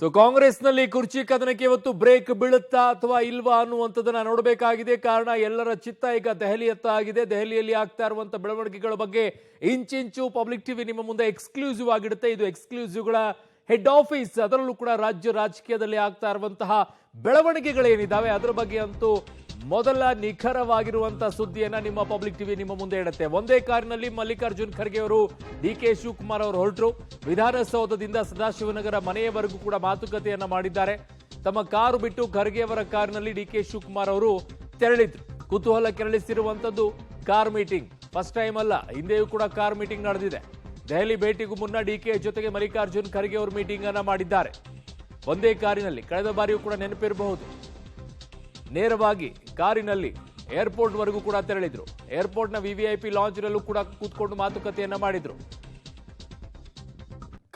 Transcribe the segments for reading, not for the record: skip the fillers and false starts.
ಕಾಂಗ್ರೆಸ್ನಲ್ಲಿ ಕುರ್ಚಿ ಕದನಕ್ಕೆ ಇವತ್ತು ಬ್ರೇಕ್ ಬೀಳುತ್ತಾ ಅಥವಾ ಇಲ್ವಾ ಅನ್ನುವಂಥದ್ದನ್ನ ನೋಡಬೇಕಾಗಿದೆ. ಕಾರಣ ಎಲ್ಲರ ಚಿತ್ತ ಈಗ ದೆಹಲಿಯತ್ತ ಆಗಿದೆ. ದೆಹಲಿಯಲ್ಲಿ ಆಗ್ತಾ ಇರುವಂತಹ ಬೆಳವಣಿಗೆಗಳ ಬಗ್ಗೆ ಇಂಚಿಂಚು ಪಬ್ಲಿಕ್ ಟಿವಿ ನಿಮ್ಮ ಮುಂದೆ ಎಕ್ಸ್ಕ್ಲೂಸಿವ್ ಆಗಿಡುತ್ತೆ. ಇದು ಎಕ್ಸ್ಕ್ಲೂಸಿವ್ಗಳ ಹೆಡ್ ಆಫೀಸ್. ಅದರಲ್ಲೂ ಕೂಡ ರಾಜ್ಯ ರಾಜಕೀಯದಲ್ಲಿ ಆಗ್ತಾ ಇರುವಂತಹ ಬೆಳವಣಿಗೆಗಳೇನಿದ್ದಾವೆ ಅದರ ಬಗ್ಗೆ ಅಂತೂ ಮೊದಲ ನಿಖರವಾಗಿರುವಂತಹ ಸುದ್ದಿಯನ್ನ ನಿಮ್ಮ ಪಬ್ಲಿಕ್ ಟಿವಿ ನಿಮ್ಮ ಮುಂದೆ ಇಡುತ್ತೆ. ಒಂದೇ ಕಾರಿನಲ್ಲಿ ಮಲ್ಲಿಕಾರ್ಜುನ್ ಖರ್ಗೆ ಅವರು ಡಿಕೆ ಶಿವಕುಮಾರ್ ಅವರು ಹೊರಟರು. ವಿಧಾನಸೌಧದಿಂದ ಸದಾಶಿವನಗರ ಮನೆಯವರೆಗೂ ಕೂಡ ಮಾತುಕತೆಯನ್ನ ಮಾಡಿದ್ದಾರೆ. ತಮ್ಮ ಕಾರು ಬಿಟ್ಟು ಖರ್ಗೆ ಅವರ ಕಾರಿನಲ್ಲಿ ಡಿಕೆ ಶಿವಕುಮಾರ್ ಅವರು ತೆರಳಿದ್ರು. ಕುತೂಹಲ ಕೆರಳಿಸಿರುವಂತದ್ದು ಕಾರ್ ಮೀಟಿಂಗ್ ಫಸ್ಟ್ ಟೈಮ್ ಅಲ್ಲ, ಹಿಂದೆಯೂ ಕೂಡ ಕಾರ್ ಮೀಟಿಂಗ್ ನಡೆದಿದೆ. ದೆಹಲಿ ಭೇಟಿಗೂ ಮುನ್ನ ಡಿಕೆ ಜೊತೆಗೆ ಮಲ್ಲಿಕಾರ್ಜುನ್ ಖರ್ಗೆ ಅವರು ಮೀಟಿಂಗ್ ಅನ್ನ ಮಾಡಿದ್ದಾರೆ. ಒಂದೇ ಕಾರಿನಲ್ಲಿ. ಕಳೆದ ಬಾರಿಯೂ ಕೂಡ ನೆನಪಿರಬಹುದು, ನೇರವಾಗಿ ಕಾರಿನಲ್ಲಿ ಏರ್ಪೋರ್ಟ್ ವರೆಗೂ ಕೂಡ ತೆರಳಿದ್ರು. ಏರ್ಪೋರ್ಟ್ನ ವಿವಿಐಪಿ ಲಾಂಜ್ನಲ್ಲೂ ಕೂಡ ಕೂತ್ಕೊಂಡು ಮಾತುಕತೆಯನ್ನ ಮಾಡಿದ್ರು.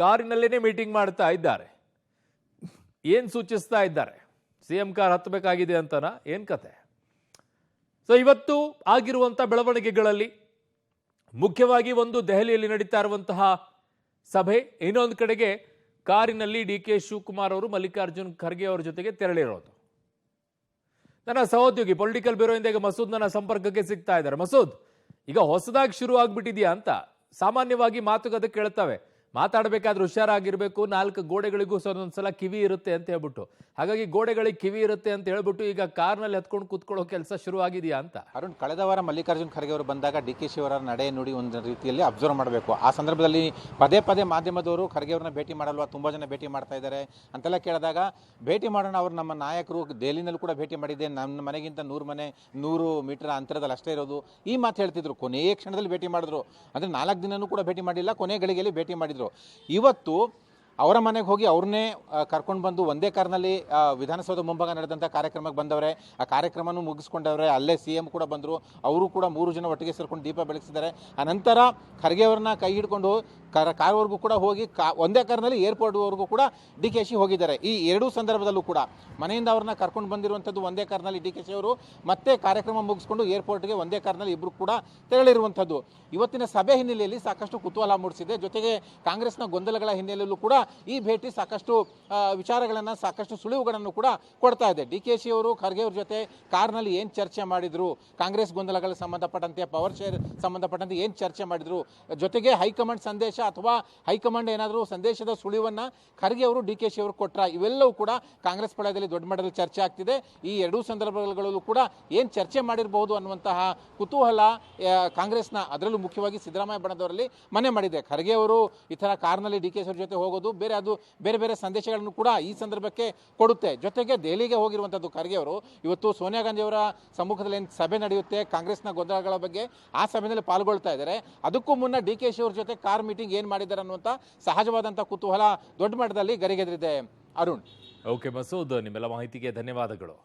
ಕಾರಿನಲ್ಲೇನೆ ಮೀಟಿಂಗ್ ಮಾಡ್ತಾ ಇದ್ದಾರೆ. ಏನ್ ಸೂಚಿಸ್ತಾ ಇದ್ದಾರೆ? ಸಿಎಂ ಕಾರ್ ಹತ್ತಬೇಕಾಗಿದೆ ಅಂತನಾ? ಏನ್ ಕತೆ? ಇವತ್ತು ಆಗಿರುವಂತಹ ಬೆಳವಣಿಗೆಗಳಲ್ಲಿ ಮುಖ್ಯವಾಗಿ ಒಂದು ದೆಹಲಿಯಲ್ಲಿ ನಡೀತಾ ಇರುವಂತಹ ಸಭೆ, ಇನ್ನೊಂದು ಕಡೆಗೆ ಕಾರಿನಲ್ಲಿ ಡಿಕೆ ಶಿವಕುಮಾರ್ ಅವರು ಮಲ್ಲಿಕಾರ್ಜುನ್ ಖರ್ಗೆ ಅವರ ಜೊತೆಗೆ ತೆರಳಿರೋದು. ನನ್ನ ಸಹೋದ್ಯೋಗಿ ಪೊಲಿಟಿಕಲ್ ಬ್ಯೂರೋಯಿಂದ ಈಗ ಮಸೂದ್ ನನ್ನ ಸಂಪರ್ಕಕ್ಕೆ ಸಿಗ್ತಾ ಇದ್ದಾರೆ. ಮಸೂದ್, ಈಗ ಹೊಸದಾಗಿ ಶುರು ಆಗ್ಬಿಟ್ಟಿದ್ಯಾ ಅಂತ? ಸಾಮಾನ್ಯವಾಗಿ ಮಾತುಕತೆ ಕೇಳ್ತವೆ, ಮಾತಾಡಬೇಕಾದ್ರೆ ಹುಷಾರಾಗಿರ್ಬೇಕು, 4 ಗೋಡೆಗಳಿಗೂ ಒಂದೊಂದ್ಸಲ ಕಿವಿ ಇರುತ್ತೆ ಅಂತ ಹೇಳ್ಬಿಟ್ಟು, ಹಾಗಾಗಿ ಗೋಡೆಗಳಿಗೆ ಕಿವಿ ಇರುತ್ತೆ ಅಂತ ಹೇಳ್ಬಿಟ್ಟು ಈಗ ಕಾರ್ನಲ್ಲಿ ಹತ್ಕೊಂಡು ಕೂತ್ಕೊಳ್ಳೋ ಕೆಲಸ ಶುರು ಆಗಿದೆಯಾ ಅಂತ? ಅರುಣ್, ಕಳೆದ ವಾರ ಮಲ್ಲಿಕಾರ್ಜುನ್ ಖರ್ಗೆ ಅವರು ಬಂದಾಗ ಡಿ ಕೆ ಶಿವರ ನಡೆ ನುಡಿ ಒಂದು ರೀತಿಯಲ್ಲಿ ಅಬ್ಸರ್ವ್ ಮಾಡಬೇಕು. ಆ ಸಂದರ್ಭದಲ್ಲಿ ಪದೇ ಪದೇ ಮಾಧ್ಯಮದವರು ಖರ್ಗೆ ಅವ್ರನ್ನ ಭೇಟಿ ಮಾಡಲ್ವಾ, ತುಂಬ ಜನ ಭೇಟಿ ಮಾಡ್ತಾ ಇದ್ದಾರೆ ಅಂತೆಲ್ಲ ಕೇಳಿದಾಗ, ಭೇಟಿ ಮಾಡೋಣ, ಅವರು ನಮ್ಮ ನಾಯಕರು ದೆಹಲಿನಲ್ಲೂ ಕೂಡ ಭೇಟಿ ಮಾಡಿದ್ದೆ, ನಮ್ಮ ಮನೆಗಿಂತ 100 ಮೀಟರ್ ಅಂತರದಲ್ಲಿ ಅಷ್ಟೇ ಇರೋದು, ಈ ಮಾತು ಹೇಳ್ತಿದ್ರು. ಕೊನೆಯ ಕ್ಷಣದಲ್ಲಿ ಭೇಟಿ ಮಾಡಿದ್ರು, ಅಂದರೆ 4 ದಿನನೂ ಕೂಡ ಭೇಟಿ ಮಾಡಿಲ್ಲ, ಕೊನೆ ಗಳಿಗೆಯಲ್ಲಿ ಭೇಟಿ ಮಾಡಿದ್ರು. ಇವತ್ತು ಅವರ ಮನೆಗೆ ಹೋಗಿ ಅವ್ರನ್ನೇ ಕರ್ಕೊಂಡು ಬಂದು ಒಂದೇ ಕಾರ್ನಲ್ಲಿ ವಿಧಾನಸೌಧ ಮುಂಭಾಗ ನಡೆದಂಥ ಕಾರ್ಯಕ್ರಮಕ್ಕೆ ಬಂದವರೆ. ಆ ಕಾರ್ಯಕ್ರಮನೂ ಮುಗಿಸ್ಕೊಂಡವ್ರೆ. ಅಲ್ಲೇ CM ಕೂಡ ಬಂದರು. ಅವರು ಕೂಡ 3 ಜನ ಒಟ್ಟಿಗೆ ಸೇರ್ಕೊಂಡು ದೀಪ ಬೆಳಗಿಸಿದ್ದಾರೆ. ಆನಂತರ ಖರ್ಗೆ ಅವ್ರನ್ನ ಕೈ ಹಿಡ್ಕೊಂಡು ಕಾರ್ವರೆಗೂ ಕೂಡ ಹೋಗಿ ಒಂದೇ ಕಾರ್ನಲ್ಲಿ ಏರ್ಪೋರ್ಟ್ವರೆಗೂ ಕೂಡ DK ಹೋಗಿದ್ದಾರೆ. ಈ ಎರಡೂ ಸಂದರ್ಭದಲ್ಲೂ ಕೂಡ ಮನೆಯಿಂದ ಅವ್ರನ್ನ ಕರ್ಕೊಂಡು ಬಂದಿರುವಂಥದ್ದು ಒಂದೇ ಕಾರ್ನಲ್ಲಿ DK ಅವರು, ಮತ್ತೆ ಕಾರ್ಯಕ್ರಮ ಮುಗಿಸ್ಕೊಂಡು ಏರ್ಪೋರ್ಟ್ಗೆ ಒಂದೇ ಕಾರ್ನಲ್ಲಿ ಇಬ್ಬರು ಕೂಡ ತೆರಳಿರುವಂಥದ್ದು. ಇವತ್ತಿನ ಸಭೆ ಹಿನ್ನೆಲೆಯಲ್ಲಿ ಸಾಕಷ್ಟು ಕುತೂಹಲ ಮೂಡಿಸಿದೆ. ಜೊತೆಗೆ ಕಾಂಗ್ರೆಸ್ನ ಗೊಂದಲಗಳ ಹಿನ್ನೆಲೆಯಲ್ಲೂ ಕೂಡ ಈ ಭೇಟಿ ಸಾಕಷ್ಟು ವಿಚಾರಗಳನ್ನು, ಸಾಕಷ್ಟು ಸುಳಿವುಗಳನ್ನು ಕೂಡ ಕೊಡ್ತಾ ಇದೆ. DK ಅವರು ಖರ್ಗೆ ಅವ್ರ ಜೊತೆ ಕಾರ್ನಲ್ಲಿ ಏನು ಚರ್ಚೆ ಮಾಡಿದ್ರು, ಕಾಂಗ್ರೆಸ್ ಗೊಂದಲಗಳಿಗೆ ಸಂಬಂಧಪಟ್ಟಂತೆ, ಪವರ್ ಶೇರ್ ಸಂಬಂಧಪಟ್ಟಂತೆ ಏನು ಚರ್ಚೆ ಮಾಡಿದ್ರು, ಜೊತೆಗೆ ಹೈಕಮಾಂಡ್ ಸಂದೇಶ ಅಥವಾ ಹೈಕಮಾಂಡ್ ಏನಾದರೂ ಸಂದೇಶದ ಸುಳಿವನ್ನು ಖರ್ಗೆ ಅವರು DK ಅವರು ಕೊಟ್ರ, ಇವೆಲ್ಲವೂ ಕೂಡ ಕಾಂಗ್ರೆಸ್ ಪಡೆಯಲ್ಲಿ ದೊಡ್ಡ ಮಟ್ಟದಲ್ಲಿ ಚರ್ಚೆ ಆಗ್ತಿದೆ. ಈ ಎರಡೂ ಸಂದರ್ಭಗಳಲ್ಲೂ ಕೂಡ ಏನು ಚರ್ಚೆ ಮಾಡಿರಬಹುದು ಅನ್ನುವಂತಹ ಕುತೂಹಲ ಕಾಂಗ್ರೆಸ್ನ, ಅದರಲ್ಲೂ ಮುಖ್ಯವಾಗಿ ಸಿದ್ದರಾಮಯ್ಯ ಬಣದವರಲ್ಲಿ ಮನೆ ಮಾಡಿದೆ. ಖರ್ಗೆ ಅವರು ಈ ಥರ ಕಾರ್ನಲ್ಲಿ DK ಅವ್ರ ಜೊತೆ ಹೋಗೋದು ಅದು ಬೇರೆ ಬೇರೆ ಸಂದೇಶಗಳನ್ನು ಕೂಡ ಈ ಸಂದರ್ಭಕ್ಕೆ ಕೊಡುತ್ತೆ. ಜೊತೆಗೆ ದೆಹಲಿಗೆ ಹೋಗಿರುವಂಥದ್ದು ಖರ್ಗೆ ಅವರು ಇವತ್ತು ಸೋನಿಯಾ ಗಾಂಧಿ ಅವರ ಸಮ್ಮುಖದಲ್ಲಿ ಏನು ಸಭೆ ನಡೆಯುತ್ತೆ ಕಾಂಗ್ರೆಸ್ನ ಗೊಂದಲಗಳ ಬಗ್ಗೆ, ಆ ಸಭೆಯಲ್ಲಿ ಪಾಲ್ಗೊಳ್ತಾ ಇದ್ದಾರೆ. ಅದಕ್ಕೂ ಮುನ್ನ DK ಅವ್ರ ಜೊತೆ ಕಾರ್ ಮೀಟಿಂಗ್ ಏನು ಮಾಡಿದ್ದಾರೆ ಅನ್ನುವಂಥ ಸಹಜವಾದಂಥ ಕುತೂಹಲ ದೊಡ್ಡ ಮಟ್ಟದಲ್ಲಿ ಗರಿಗೆದರಿದೆ. ಅರುಣ್. ಓಕೆ ಮಸೂದ್, ನಿಮ್ಮೆಲ್ಲ ಮಾಹಿತಿಗೆ ಧನ್ಯವಾದಗಳು.